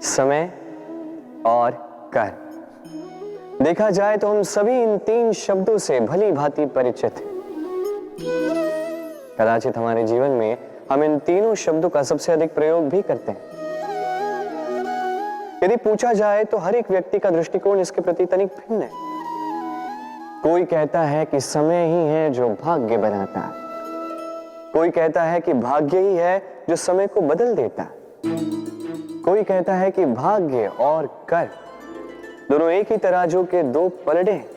समय और कर। देखा जाए तो हम सभी इन तीन शब्दों से भली भांति परिचित हैं। कदाचित हमारे जीवन में हम इन तीनों शब्दों का सबसे अधिक प्रयोग भी करते हैं। यदि पूछा जाए तो हर एक व्यक्ति का दृष्टिकोण इसके प्रति तनिक भिन्न है। कोई कहता है कि समय ही है जो भाग्य बनाता है, कोई कहता है कि भाग्य ही है जो समय को बदल देता है, कोई कहता है कि भाग्य और कर दोनों एक ही तराजू के दो पलड़े हैं।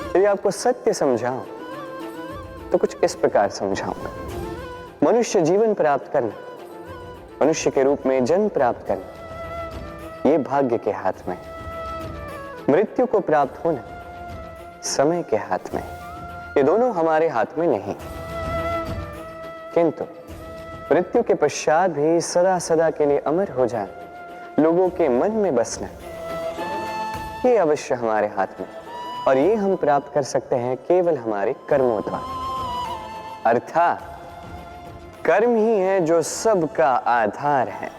यदि आपको सत्य समझाऊं तो कुछ इस प्रकार समझाऊंगा। मनुष्य जीवन प्राप्त करना, मनुष्य के रूप में जन्म प्राप्त करना, ये भाग्य के हाथ में। मृत्यु को प्राप्त होना समय के हाथ में। ये दोनों हमारे हाथ में नहीं। किंतु मृत्यु के पश्चात भी सदा सदा के लिए अमर हो जाना, लोगों के मन में बसना, ये अवश्य हमारे हाथ में। और ये हम प्राप्त कर सकते हैं केवल हमारे कर्मों द्वारा। अर्थात कर्म ही है जो सबका आधार है।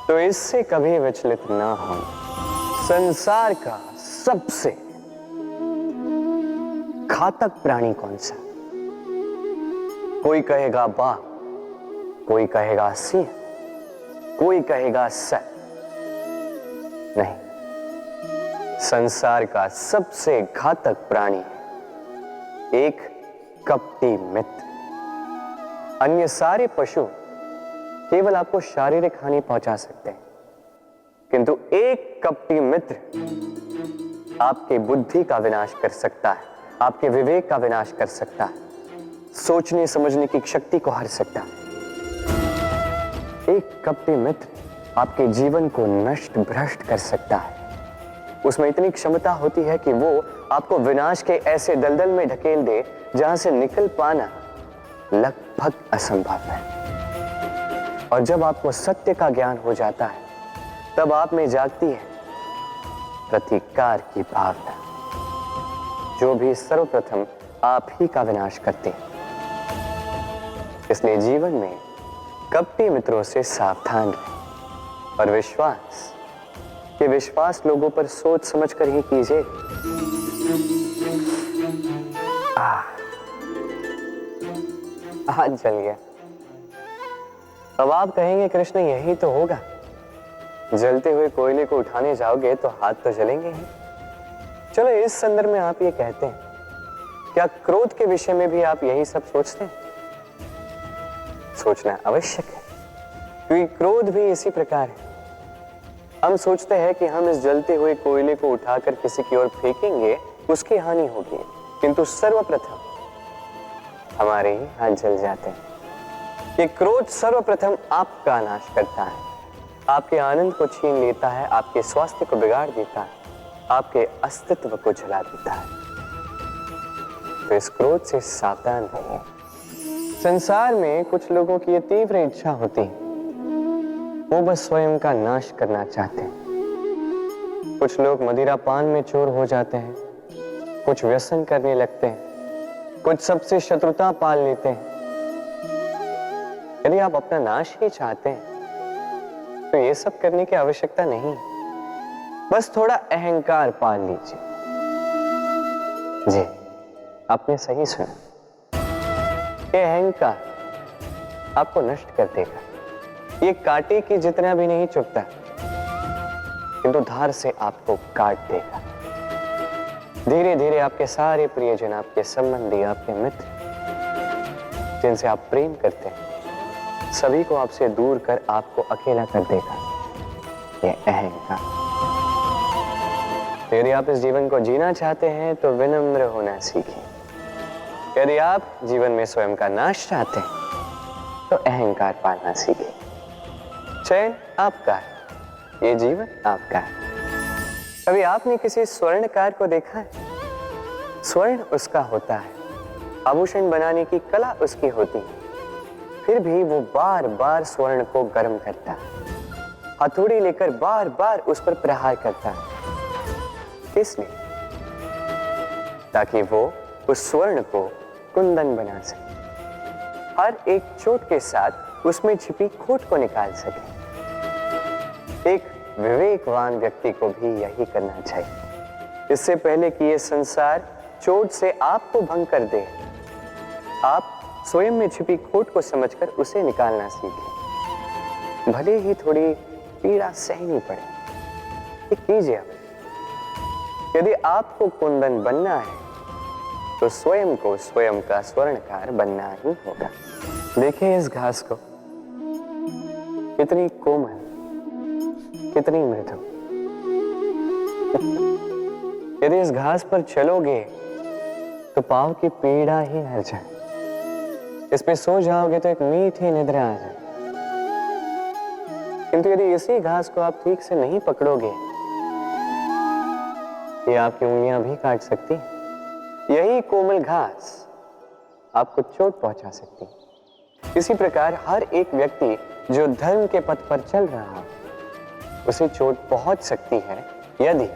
तो इससे कभी विचलित ना हो। संसार का सबसे घातक प्राणी कौन सा? कोई कहेगा बाघ, कोई कहेगा सिंह, कोई कहेगा सर। नहीं, संसार का सबसे घातक प्राणी है एक कपटी मित्र। अन्य सारे पशु केवल आपको शारीरिक हानि पहुंचा सकते हैं, किंतु एक कपटी मित्र आपकी बुद्धि का विनाश कर सकता है, आपके विवेक का विनाश कर सकता है, सोचने समझने की शक्ति को हर सकता है। एक कपटी मित्र आपके जीवन को नष्ट भ्रष्ट कर सकता है। उसमें इतनी क्षमता होती है कि वो आपको विनाश के ऐसे दलदल में ढकेल दे जहां से निकल पाना लगभग असंभव है। और जब आपको सत्य का ज्ञान हो जाता है, तब आप में जागती है प्रतिकार की भावना, जो भी सर्वप्रथम आप ही का विनाश करते हैं। इसलिए जीवन में कपटी मित्रों से सावधान रहें और विश्वास लोगों पर सोच समझ कर ही कीजिए। हाथ जल गया। अब आप कहेंगे कृष्ण यही तो होगा, जलते हुए कोयले को उठाने जाओगे तो हाथ तो जलेंगे ही। चलो इस संदर्भ में आप ये कहते हैं, क्या क्रोध के विषय में भी आप यही सब सोचते हैं? सोचना आवश्यक है, क्योंकि क्रोध भी इसी प्रकार है। हम सोचते हैं कि हम इस जलते हुए कोयले को उठाकर किसी की ओर फेंकेंगे, उसकी हानि होगी, किंतु सर्वप्रथम हमारे ही हाथ जल जाते हैं। ये क्रोध सर्वप्रथम आपका नाश करता है, आपके आनंद को छीन लेता है, आपके स्वास्थ्य को बिगाड़ देता है, आपके अस्तित्व को जला देता है। तो इस क्रोध से सावधान रहिए। संसार में कुछ लोगों की ये तीव्र इच्छा होती है, वो बस स्वयं का नाश करना चाहते हैं। कुछ लोग मदिरा पान में चोर हो जाते हैं, कुछ व्यसन करने लगते हैं, कुछ सबसे शत्रुता पाल लेते हैं। यदि आप अपना नाश ही चाहते हैं तो ये सब करने की आवश्यकता नहीं, बस थोड़ा अहंकार पाल लीजिए। जी, आपने सही सुना, ये अहंकार आपको नष्ट कर देगा। ये कांटे की जितना भी नहीं चुभता, किंतु धार से आपको काट देगा। धीरे धीरे आपके सारे प्रियजन, आपके संबंधी, आपके मित्र, जिनसे आप प्रेम करते हैं, सभी को आपसे दूर कर आपको अकेला कर देगा ये अहंकार। यदि आप इस जीवन को जीना चाहते हैं तो विनम्र होना सीखें। यदि आप जीवन में स्वयं का नाश चाहते हैं तो अहंकार पालना सीखें। चयन आपका है, ये जीवन आपका है। कभी आपने किसी स्वर्णकार को देखा है? स्वर्ण उसका होता है, आभूषण बनाने की कला उसकी होती है, फिर भी वो बार बार स्वर्ण को गर्म करता है, हथौड़ी लेकर बार बार उस पर प्रहार करता है। इसलिए ताकि वो उस स्वर्ण को कुंदन बना सके। हर एक चोट के साथ उसमें छिपी खोट को निकाल सके। एक विवेकवान व्यक्ति को भी यही करना चाहिए। इससे पहले कि यह संसार चोट से आपको भंग कर दे, आप स्वयं में छिपी खोट को समझकर उसे निकालना सीखें। भले ही थोड़ी पीड़ा सहनी पड़े, ये कीजिए अब। यदि आपको कुंदन बनना है तो स्वयं को स्वयं का स्वर्णकार बनना ही होगा। देखिए इस घास को, कितनी कोमल, कितनी मृदु। यदि इस घास पर चलोगे तो पांव की पीड़ा ही हर जाए। इसमें सो जाओगे तो एक मीठी निद्रा आ जाए। किंतु यदि इसी घास को आप ठीक से नहीं पकड़ोगे, ये आपकी उंगलियां भी काट सकती है। यही कोमल घास आपको चोट पहुंचा सकती है। इसी प्रकार हर एक व्यक्ति जो धर्म के पथ पर चल रहा है, उसे चोट पहुंच सकती है यदि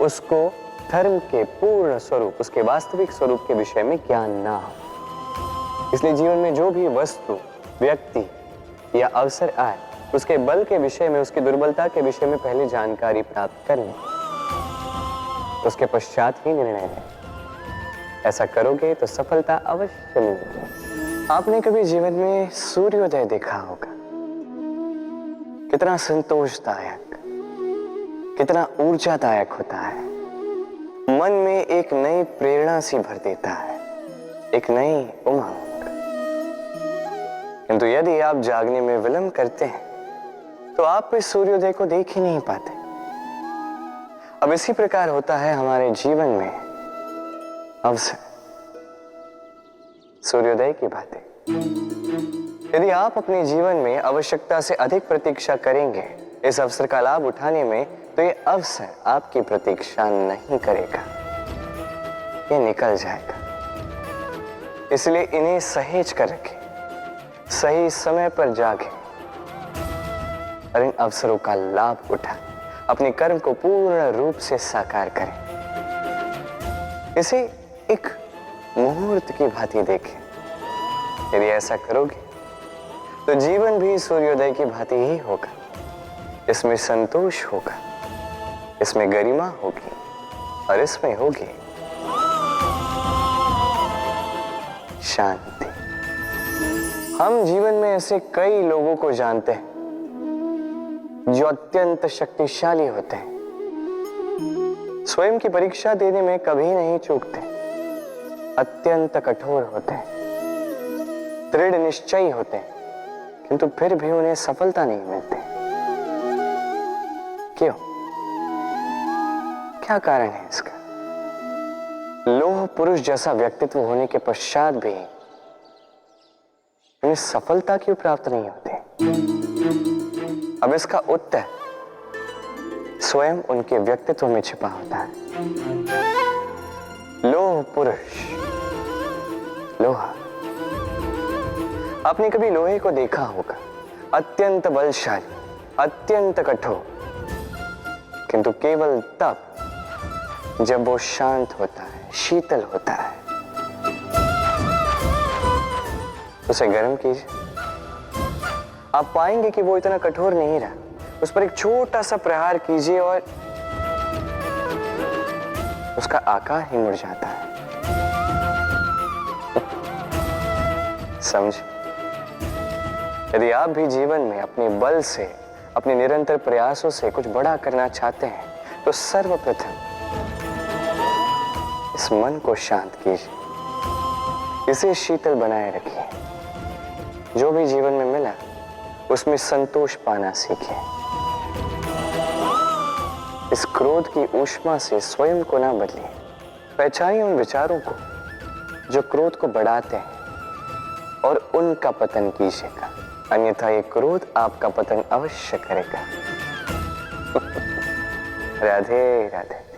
उसको धर्म के पूर्ण स्वरूप, उसके वास्तविक स्वरूप के विषय में ज्ञान ना हो। इसलिए जीवन में जो भी वस्तु, व्यक्ति या अवसर आए, उसके बल के विषय में, उसकी दुर्बलता के विषय में पहले जानकारी प्राप्त कर लें, उसके पश्चात ही निर्णय लें। ऐसा करोगे तो सफलता अवश्य मिलेगी। आपने कभी जीवन में सूर्योदय देखा होगा? कितना संतोषदायक, कितना ऊर्जादायक होता है। मन में एक नई प्रेरणा सी भर देता है, एक नई उमंग। किंतु यदि आप जागने में विलंब करते हैं तो आप इस सूर्योदय को देख ही नहीं पाते। अब इसी प्रकार होता है हमारे जीवन में अवसर, सूर्योदय की बातें। यदि आप अपने जीवन में आवश्यकता से अधिक प्रतीक्षा करेंगे इस अवसर का लाभ उठाने में, तो ये अवसर आपकी प्रतीक्षा नहीं करेगा, ये निकल जाएगा। इसलिए इन्हें सहेज कर रखें, सही समय पर जागें और इन अवसरों का लाभ उठाएं, अपने कर्म को पूर्ण रूप से साकार करें। इसे एक मुहूर्त की भांति देखें। यदि ऐसा करोगे तो जीवन भी सूर्योदय की भांति ही होगा। इसमें संतोष होगा, इसमें गरिमा होगी और इसमें होगी शांति। हम जीवन में ऐसे कई लोगों को जानते हैं जो अत्यंत शक्तिशाली होते हैं, स्वयं की परीक्षा देने में कभी नहीं चूकते, अत्यंत कठोर होते हैं, दृढ़ निश्चयी होते हैं, किंतु फिर भी उन्हें सफलता नहीं मिलती। क्यों? क्या कारण है इसका? लोह पुरुष जैसा व्यक्तित्व होने के पश्चात भी उन्हें सफलता क्यों प्राप्त नहीं होती? अब इसका उत्तर स्वयं उनके व्यक्तित्व में छिपा होता है। लोह पुरुष, लोहा। आपने कभी लोहे को देखा होगा, अत्यंत बलशाली, अत्यंत कठोर, किंतु केवल तब जब वो शांत होता है, शीतल होता है। उसे गर्म कीजिए, आप पाएंगे कि वो इतना कठोर नहीं रहा। उस पर एक छोटा सा प्रहार कीजिए और उसका आकार ही मुड़ जाता है। समझ? यदि आप भी जीवन में अपने बल से, अपने निरंतर प्रयासों से कुछ बड़ा करना चाहते हैं, तो सर्वप्रथम इस मन को शांत कीजिए, इसे शीतल बनाए रखिए। जो भी जीवन में मिला उसमें संतोष पाना सीखें। इस क्रोध की ऊष्मा से स्वयं को ना बदलिए। पहचानिए उन विचारों को जो क्रोध को बढ़ाते हैं और उनका पतन कीजिएगा, अन्यथा ये क्रोध आपका पतन अवश्य करेगा। राधे राधे।